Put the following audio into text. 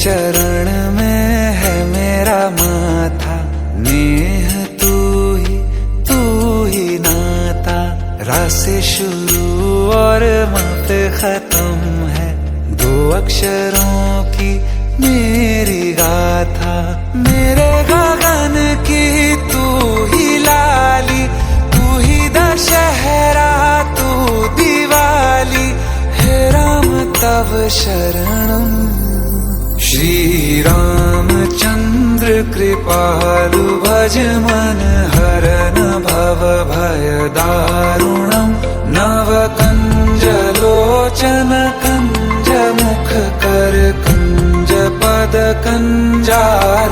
चरण में है मेरा माथा, नेह तू ही नाता। रा से शुरू और मा पे खत्म है, दो अक्षरों की मेरी गाथा। मेरे गगन की तू ही लाली, तू ही दशहरा, तू दिवाली। हे राम तव शरणम। श्री रामचंद्र कृपालु भज मन हरन भव भय दारुणम। नव कंज लोचन कंज मुख कर कंज पद कंजारुणम।